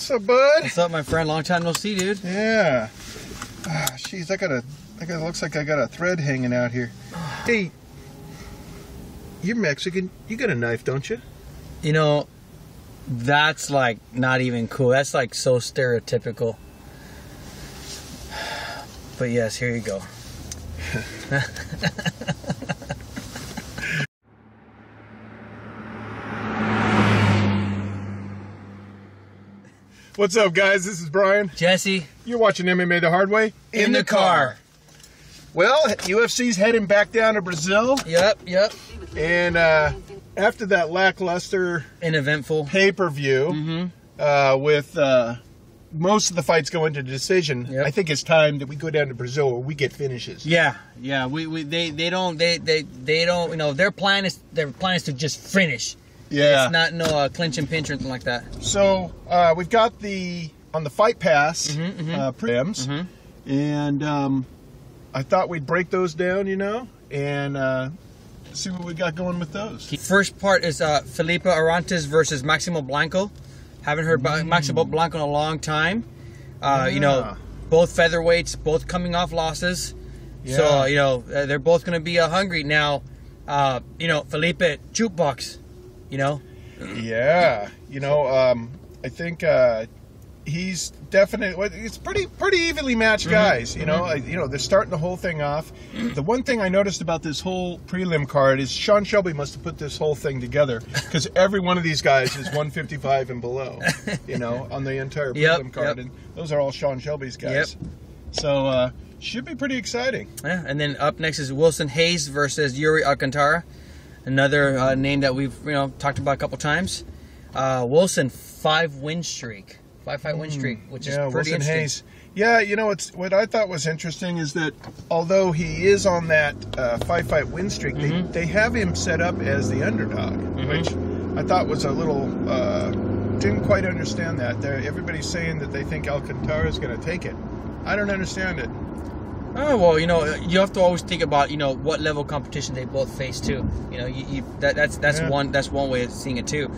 What's up, bud? What's up, my friend? Long time no see, dude. Yeah. Jeez, looks like I got a thread hanging out here. Hey, you're Mexican. You got a knife, don't you? You know, that's like not even cool. That's like so stereotypical. But yes, here you go. What's up, guys? This is Brian. Jesse. You're watching MMA the hard way. In the car. Well, UFC's heading back down to Brazil. Yep. And after that lackluster and eventful pay-per-view, with most of the fights going to decision, I think it's time that we go down to Brazil where we get finishes. Yeah. They don't. You know, their plan is to just finish. Yeah. It's not no clinch and pinch or anything like that. So we've got on the Fight Pass Prelims, and I thought we'd break those down, you know, and see what we got going with those. First part is Felipe Arantes versus Maximo Blanco. Haven't heard about Maximo Blanco in a long time. You know, both featherweights, both coming off losses. Yeah. So, you know, they're both going to be hungry. Now, you know, Felipe, jukebox, you know? Yeah. You know, I think he's definitely, it's pretty evenly matched guys. You know, they're starting the whole thing off. The one thing I noticed about this whole prelim card is Sean Shelby must have put this whole thing together, because every one of these guys is 155 and below, you know, on the entire prelim card. And those are all Sean Shelby's guys. So, should be pretty exciting. Yeah, and then up next is Wilson Hayes versus Yuri Alcantara. Another name that we've, you know, talked about a couple times. Wilson, 5-fight win streak, which is pretty interesting. Hayes. Yeah, you know, what I thought was interesting is that although he is on that 5-fight win streak, they have him set up as the underdog, which I thought was a little, didn't quite understand that. Everybody's saying that they think Alcantara is going to take it. I don't understand it. Oh, well, you know, you have to always think about, you know, what level of competition they both face too. You know, that's one way of seeing it too.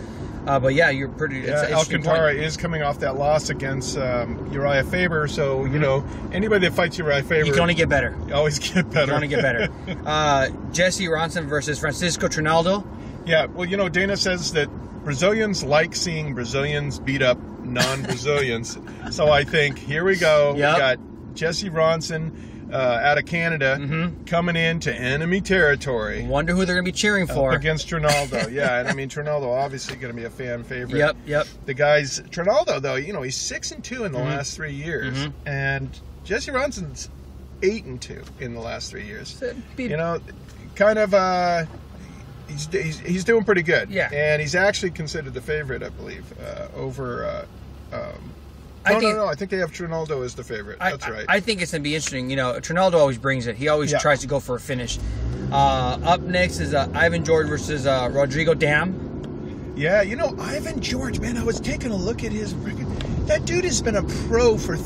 But yeah, you're pretty. Yeah, Alcantara is coming off that loss against Uriah Faber, so you know, anybody that fights Uriah Faber, you can only get better. You always get better. You can only get better. Jesse Ronson versus Francisco Trinaldo. Yeah, well, you know, Dana says that Brazilians like seeing Brazilians beat up non-Brazilians, so I think here we go. We got Jesse Ronson out of Canada coming into enemy territory. Wonder who they're going to be cheering for. Against Trinaldo. Yeah, and I mean, Trinaldo obviously going to be a fan favorite. Yep. The guy's, Trinaldo though, you know, he's 6-2 in the last 3 years. And Jesse Ronson's 8-2 in the last 3 years. You know, kind of, he's doing pretty good. Yeah. And he's actually considered the favorite, I believe, over, No, I think they have Trinaldo as the favorite. That's right. I think it's going to be interesting. You know, Trinaldo always brings it. He always tries to go for a finish. Up next is Ivan George versus Rodrigo Damm. Yeah, you know, Ivan George, man, I was taking a look at his record. That dude has been a pro for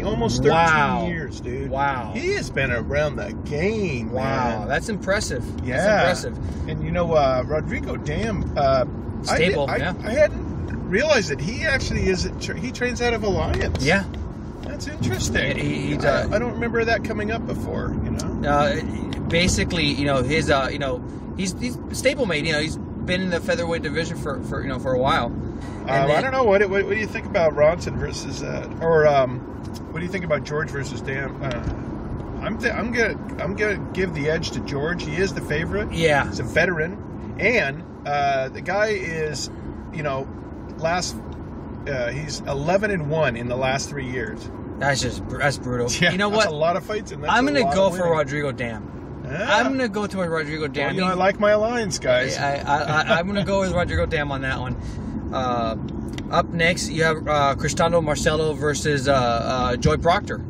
almost 13 years, dude. Wow. He has been around the game, man. That's impressive. Yeah. That's impressive. And, you know, Rodrigo Damm, stable, I hadn't realized that he actually he trains out of Alliance. Yeah, that's interesting. I don't remember that coming up before. You know, basically, you know, his he's stablemate. You know, he's been in the featherweight division for a while. I don't know what do you think about Ronson versus what do you think about George versus Damm? I'm gonna give the edge to George. He is the favorite. Yeah, he's a veteran, and the guy is, you know, he's 11-1 in the last 3 years. That's brutal. Yeah, you know what? That's a lot of fights. And I'm going to go for Rodrigo Damm. I'm going to go to Rodrigo Damm. Well, you know, I like my alliance, guys. I'm going to go with Rodrigo Damm on that one. Up next, you have Cristiano Marcello versus Joy Proctor.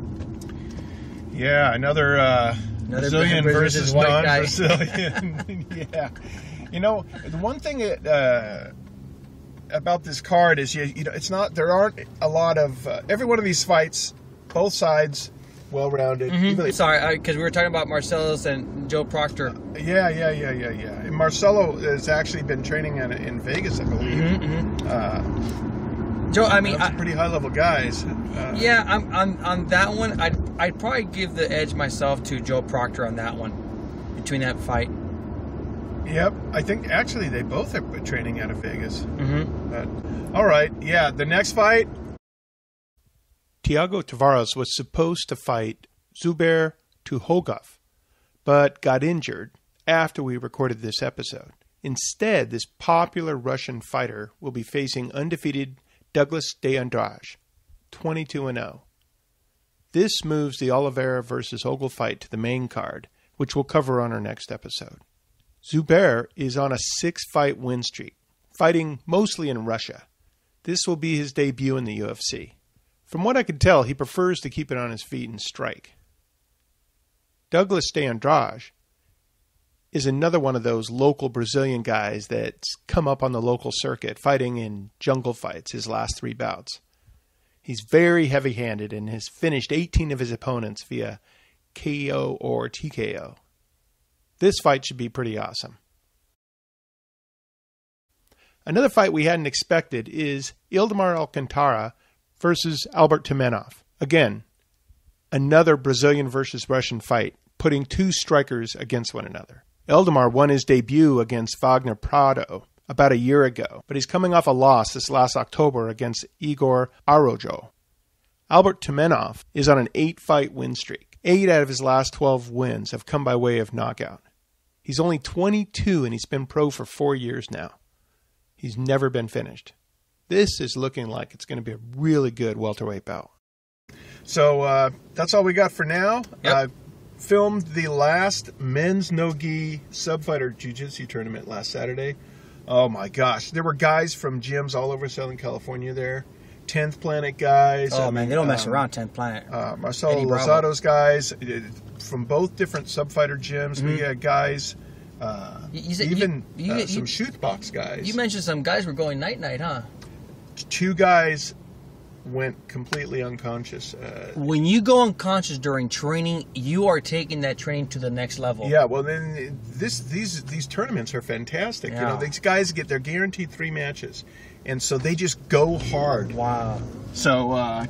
Yeah, another Brazilian versus non-Brazilian. Yeah. You know, the one thing that about this card is, you know, it's not, there aren't a lot of every one of these fights, both sides well-rounded. Sorry, because we were talking about Marcello's and Joe Proctor. Yeah. And Marcello has actually been training in Vegas, I believe. Joe, I mean, pretty high level guys. Yeah, I'm on that one. I'd probably give the edge myself to Joe Proctor on that one, between that fight. Yep, I think actually they both are training out of Vegas. Mm-hmm. But, all right, yeah, the next fight. Thiago Tavares was supposed to fight Zubair Tuhugov, but got injured after we recorded this episode. Instead, this popular Russian fighter will be facing undefeated Douglas de Andrade, 22-0. This moves the Oliveira versus Ogle fight to the main card, which we'll cover on our next episode. Zubair is on a 6-fight win streak, fighting mostly in Russia. This will be his debut in the UFC. From what I could tell, he prefers to keep it on his feet and strike. Douglas de Andrade is another one of those local Brazilian guys that's come up on the local circuit, fighting in jungle fights his last 3 bouts. He's very heavy-handed and has finished 18 of his opponents via KO or TKO. This fight should be pretty awesome. Another fight we hadn't expected is Ildemar Alcantara versus Albert Tumenov. Again, another Brazilian versus Russian fight, putting 2 strikers against one another. Ildemar won his debut against Wagner Prado about a year ago, but he's coming off a loss this last October against Igor Araujo. Albert Tumenov is on an 8-fight win streak. 8 out of his last 12 wins have come by way of knockout. He's only 22 and he's been pro for 4 years now. He's never been finished. This is looking like it's going to be a really good welterweight bout. So that's all we got for now. Yep. Filmed the last men's no-gi subfighter jiu-jitsu tournament last Saturday. Oh my gosh. There were guys from gyms all over Southern California there. 10th Planet guys. Oh, man, they don't mess around, 10th Planet. Marcello Lozado's guys from both different subfighter gyms. Mm-hmm. We had guys, some shoot box guys. You mentioned some guys were going night-night, huh? 2 guys went completely unconscious. When you go unconscious during training, you are taking that training to the next level. Yeah, well, then these tournaments are fantastic. Yeah. You know, these guys they're guaranteed 3 matches, and so they just go hard. Wow. So a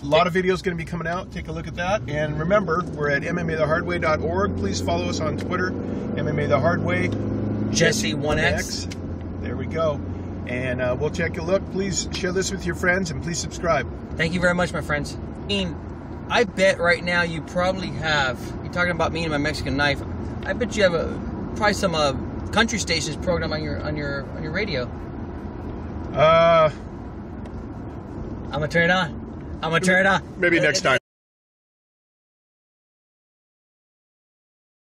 lot of videos going to be coming out. Take a look at that. And remember, we're at MMAthehardway.org. Please follow us on Twitter, MMA The Hard Way. Jesse1X. There we go. And we'll check a look. Please share this with your friends and please subscribe. Thank you very much, my friends. I bet right now you probably have, you're talking about me and my Mexican knife, I bet you have probably some country stations program on your radio. I'm I'm gonna turn it on. Maybe next time.